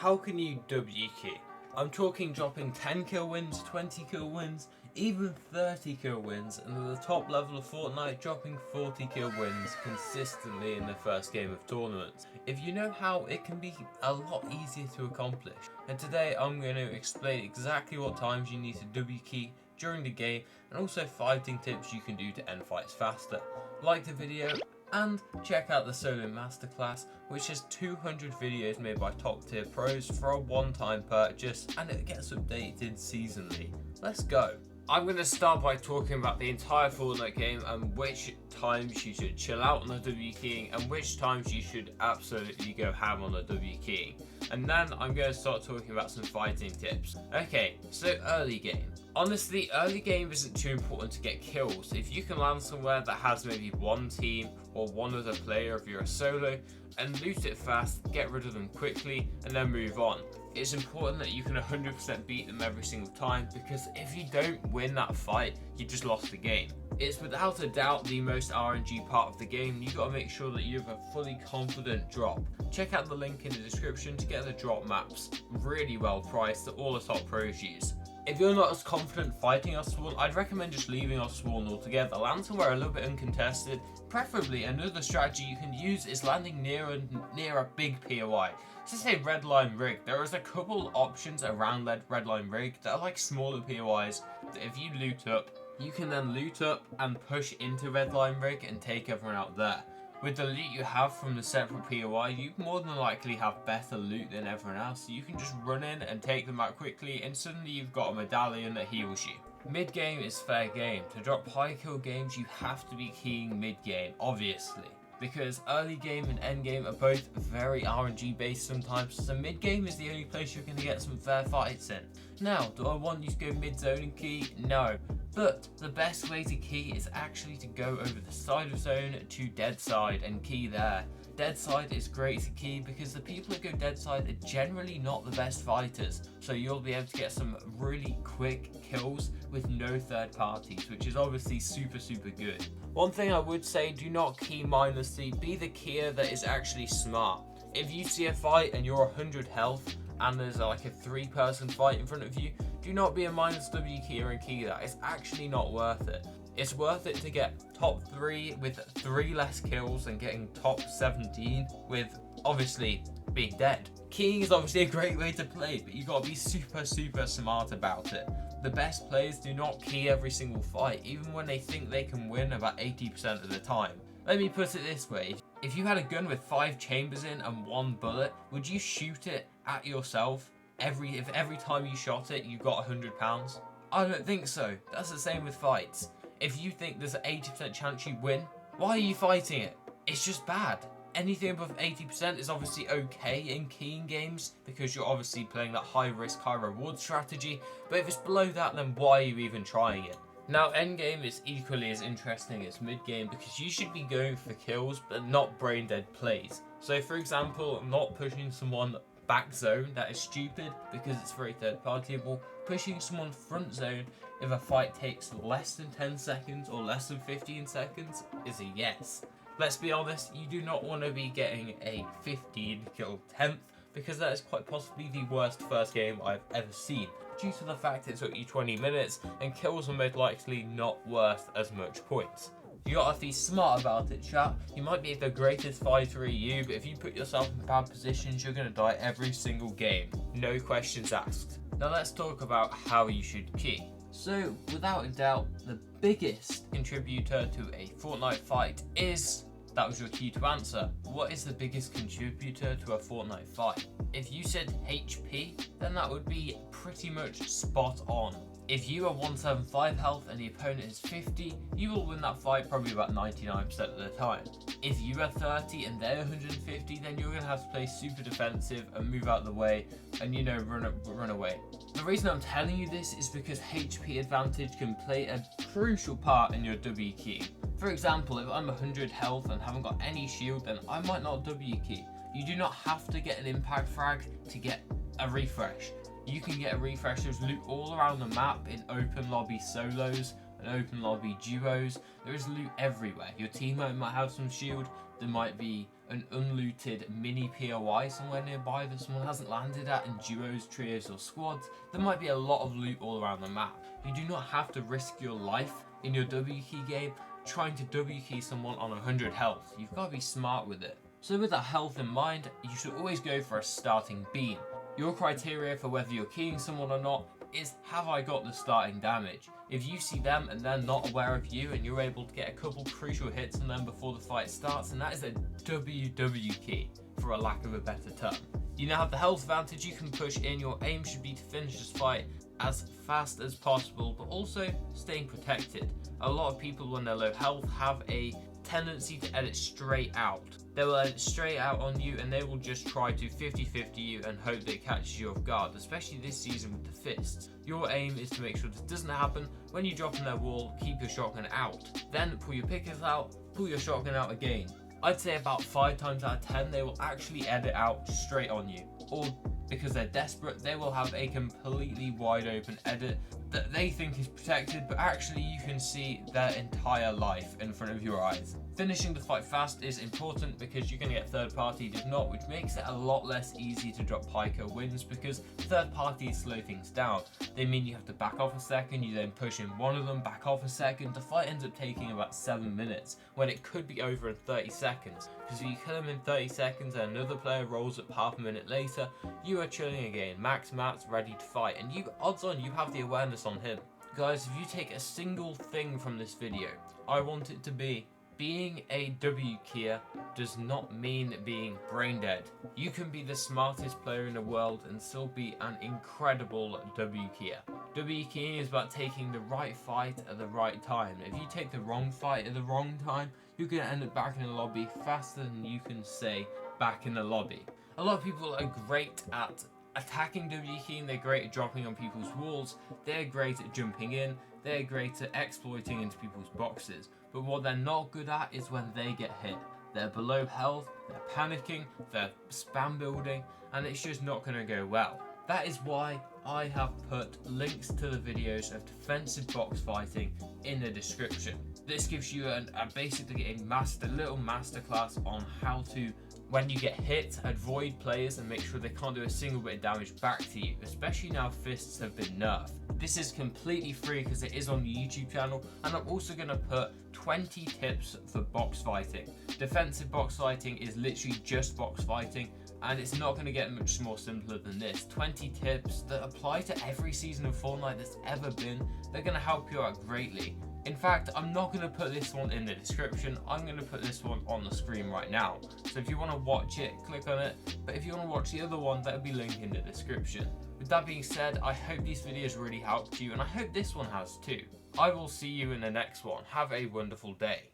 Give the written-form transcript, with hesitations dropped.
how can you W key? I'm talking dropping 10 kill wins, 20 kill wins, even 30 kill wins, and at the top level of Fortnite, dropping 40 kill wins consistently in the first game of tournaments. If you know how, it can be a lot easier to accomplish. And today I'm going to explain exactly what times you need to W key during the game, and also fighting tips you can do to end fights faster. Like the video, and check out the solo masterclass, which has 200 videos made by top tier pros for a one-time purchase, and it gets updated seasonally. Let's go. I'm going to start by talking about the entire Fortnite game and which times you should chill out on the W keying and which times you should absolutely go ham on the W keying. And then I'm going to start talking about some fighting tips. Okay, so early game. Honestly, early game isn't too important to get kills. If you can land somewhere that has maybe one team or one other player if you're a solo, and loot it fast, get rid of them quickly, and then move on. It's important that you can 100% beat them every single time, because if you don't win that fight, you just lost the game. It's without a doubt the most RNG part of the game. You've got to make sure that you have a fully confident drop. Check out the link in the description to get the drop maps, really well priced, that all the top pros use. If you're not as confident fighting off spawn, I'd recommend just leaving off spawn altogether. Land somewhere a little bit uncontested. Preferably, another strategy you can use is landing near a big POI. So say Redline Rig. There is a couple options around Redline Rig that are like smaller POIs that if you loot up, you can then loot up and push into Redline Rig and take everyone out there. With the loot you have from the separate POI, you more than likely have better loot than everyone else, so you can just run in and take them out quickly, and suddenly you've got a medallion that heals you. Mid game is fair game. To drop high kill games, you have to be keying mid game, obviously, because early game and end game are both very RNG based sometimes, so mid game is the only place you're going to get some fair fights in. Now, do I want you to go mid zone and key? No. But the best way to key is actually to go over the side of zone to dead side and key there. Dead side is great to key because the people that go dead side are generally not the best fighters, so you'll be able to get some really quick kills with no third parties, which is obviously super good. One thing I would say, do not key mindlessly, be the keyer that is actually smart. If you see a fight and you're 100 health and there's like a 3-person fight in front of you, do not be a minus W keyer and key that. It's actually not worth it. It's worth it to get top 3 with 3 less kills than getting top 17 with obviously being dead. Keying is obviously a great way to play, but you got to be super smart about it. The best players do not key every single fight, even when they think they can win about 80% of the time. Let me put it this way. If you had a gun with 5 chambers in and 1 bullet, would you shoot it at yourself if every time you shot it you got £100? I don't think so. That's the same with fights. If you think there's an 80% chance you win, why are you fighting it? It's just bad. Anything above 80% is obviously okay in keying games because you're obviously playing that high risk, high reward strategy, but if it's below that, then why are you even trying it? Now, endgame is equally as interesting as mid-game because you should be going for kills but not brain-dead plays. So for example, not pushing someone back zone, that is stupid because it's very third-partyable. Pushing someone front zone if a fight takes less than 10 seconds or less than 15 seconds is a yes. Let's be honest, you do not want to be getting a 15 kill 10th because that is quite possibly the worst first game I've ever seen, due to the fact it took you 20 minutes and kills are most likely not worth as much points. You gotta be smart about it, chat. You might be the greatest fighter EU, but if you put yourself in bad positions, you're gonna die every single game. No questions asked. Now let's talk about how you should key. So, without a doubt, the biggest contributor to a Fortnite fight is... That was your key to answer. What is the biggest contributor to a Fortnite fight? If you said HP, then that would be pretty much spot on. If you are 175 health and the opponent is 50, you will win that fight probably about 99% of the time. If you are 30 and they're 150, then you're going to have to play super defensive and move out of the way and, you know, run away. The reason I'm telling you this is because HP advantage can play a crucial part in your W key. For example, if I'm 100 health and haven't got any shield, then I might not W key. You do not have to get an impact frag to get a refresh. You can get a refresh, there's loot all around the map in open lobby solos, and open lobby duos. There is loot everywhere. Your teammate might have some shield. There might be an unlooted mini POI somewhere nearby that someone hasn't landed at in duos, trios or squads. There might be a lot of loot all around the map. You do not have to risk your life in your W key game trying to W key someone on 100 health. You've got to be smart with it. So with that health in mind, you should always go for a starting beam. Your criteria for whether you're keying someone or not is, have I got the starting damage? If you see them and they're not aware of you and you're able to get a couple crucial hits on them before the fight starts, and that is a WW key, for a lack of a better term. You now have the health advantage, you can push in. Your aim should be to finish this fight as fast as possible, but also staying protected. A lot of people when they're low health have a tendency to edit straight out. They will edit straight out on you and they will just try to 50-50 you and hope that it catches you off guard, especially this season with the fists. Your aim is to make sure this doesn't happen. When you drop on their wall, keep your shotgun out. Then pull your pickers out, pull your shotgun out again. I'd say about 5 times out of 10 they will actually edit out straight on you. Or because they're desperate, they will have a completely wide open edit that they think is protected, but actually you can see their entire life in front of your eyes. Finishing the fight fast is important because you're going to get third party if not, which makes it a lot less easy to drop high kill wins because third parties slow things down. They mean you have to back off a second, you then push in one of them, back off a second. The fight ends up taking about 7 minutes when it could be over in 30 seconds. Because if you kill them in 30 seconds and another player rolls up half a minute later, you are chilling again. Max Matt's ready to fight and you, odds on you have the awareness on him. Guys, if you take a single thing from this video, I want it to be being a W keyer does not mean being brain dead. You can be the smartest player in the world and still be an incredible W keyer. W keying is about taking the right fight at the right time. If you take the wrong fight at the wrong time, you're going to end up back in the lobby faster than you can say back in the lobby. A lot of people are great at attacking W keying, they're great at dropping on people's walls, they're great at jumping in, they're great at exploiting into people's boxes. But what they're not good at is when they get hit. They're below health, they're panicking, they're spam building, and it's just not going to go well. That is why I have put links to the videos of defensive box fighting in the description. This gives you basically a little masterclass on how to, when you get hit, avoid players and make sure they can't do a single bit of damage back to you, especially now fists have been nerfed. This is completely free because it is on the YouTube channel, and I'm also going to put 20 tips for box fighting. Defensive box fighting is literally just box fighting, and it's not going to get much more simpler than this. 20 tips that apply to every season of Fortnite that's ever been. They're going to help you out greatly. In fact, I'm not going to put this one in the description, I'm going to put this one on the screen right now. So if you want to watch it, click on it, but if you want to watch the other one, that'll be linked in the description. With that being said, I hope these videos really helped you, and I hope this one has too. I will see you in the next one. Have a wonderful day.